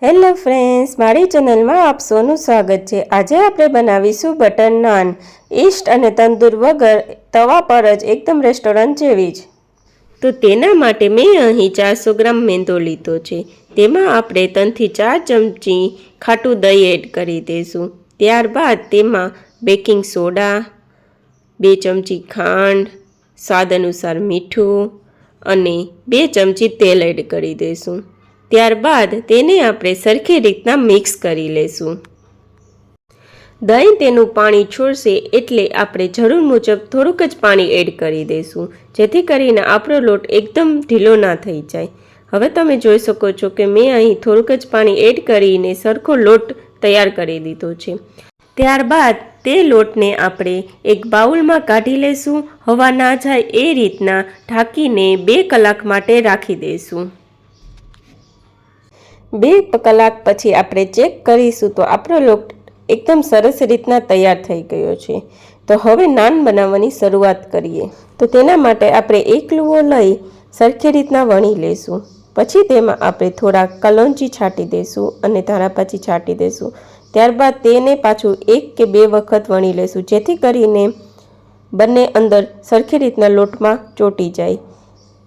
Hello friends, મારી ચેનલમાં આપ સૌનું સ્વાગત છે। આજે આપણે બનાવીશું બટર નાન, ઈસ્ટ અને તંદૂર વગર તવા પર જ એકદમ રેસ્ટોરન્ટ જેવી જ। તો તેના માટે મેં અહીં 400 ગ્રામ મેંદો લીધો છે। તેમાં આપણે 3થી 4 ચમચી ખાટું દહીં એડ કરી દઈશું। ત્યારબાદ તેમાં બેકિંગ સોડા, 2 ચમચી ખાંડ, સ્વાદ અનુસાર મીઠું અને 2 ચમચી તેલ એડ કરી દઈશું। ત્યારબાદ તેને આપણે સરખી રીતના મિક્સ કરી લેશું। દહીં તેનું પાણી છોડશે એટલે આપણે જરૂર મુજબ થોડુંક જ પાણી એડ કરી દઈશું, જેથી કરીને આપણો લોટ એકદમ ઢીલો ના થઈ જાય। હવે તમે જોઈ શકો છો કે મેં અહીં થોડુંક જ પાણી એડ કરીને સરખો લોટ તૈયાર કરી દીધો છે। ત્યારબાદ તે લોટને આપણે એક બાઉલમાં કાઢી લેશું। હવા ના જાય એ રીતના ઢાંકીને 2 કલાક માટે રાખી દઈશું। 2 કલાક પછી આપણે ચેક કરીશું તો આપણો લોટ એકદમ સરસ રીતના તૈયાર થઈ ગયો છે। તો હવે નાન બનાવવાની શરૂઆત કરીએ। તો તેના માટે આપણે એક લુવો લઈ સરખી રીતના વણી લેશું। પછી તેમાં આપણે થોડા કલોંજી છાંટી દઈશું અને ધાણાભાજી છાંટી દઈશું। ત્યારબાદ તેને પાછું 1 કે 2 વખત વણી લેશું, જેથી કરીને બંને અંદર સરખી રીતના લોટમાં ચોંટી જાય।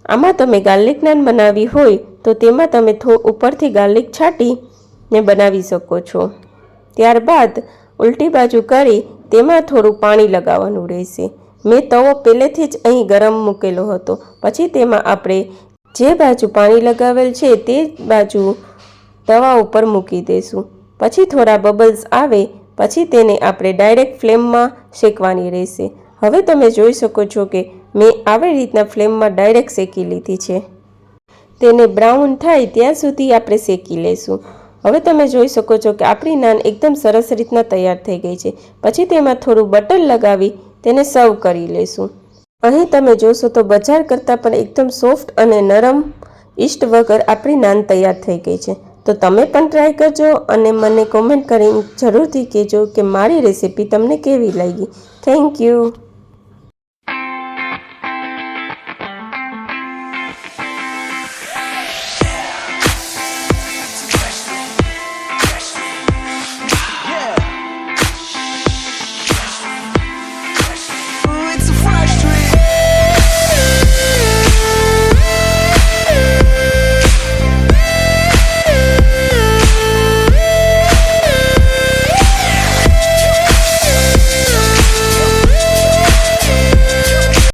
આમાં તમે ગાર્લિક નાન બનાવી હોય તો તેમાં તમે ઉપરથી ગાર્લિક છાંટીને બનાવી શકો છો। ત્યારબાદ ઉલટી બાજુ કરી તેમાં થોડું પાણી લગાવવાનું રહેશે। મેં તવો પહેલેથી જ અહીં ગરમ મૂકેલો હતો। પછી તેમાં આપણે જે બાજુ પાણી લગાવેલ છે તે બાજુ તવા ઉપર મૂકી દઈશું। પછી થોડા બબલ્સ આવે પછી તેને આપણે ડાયરેક્ટ ફ્લેમમાં શેકવાની રહેશે। હવે તમે જોઈ શકો છો કે મેં આવી રીતના ફ્લેમમાં ડાયરેક્ટ શેકી લીધી છે। તેને બ્રાઉન થાય ત્યાં સુધી આપણે શેકી લઈશું। હવે તમે જોઈ શકો છો કે આપણી નાન એકદમ સરસ રીતના તૈયાર થઈ ગઈ છે। પછી તેમાં થોડું બટર લગાવી તેને સર્વ કરી લઈશું। અહીં તમે જોશો તો બજાર કરતાં પણ એકદમ સોફ્ટ અને નરમ ઈસ્ટ વગર આપણી નાન તૈયાર થઈ ગઈ છે। તો તમે પણ ટ્રાય કરજો અને મને કોમેન્ટ કરીને જરૂરથી કહેજો કે મારી રેસીપી તમને કેવી લાગી। Thank you.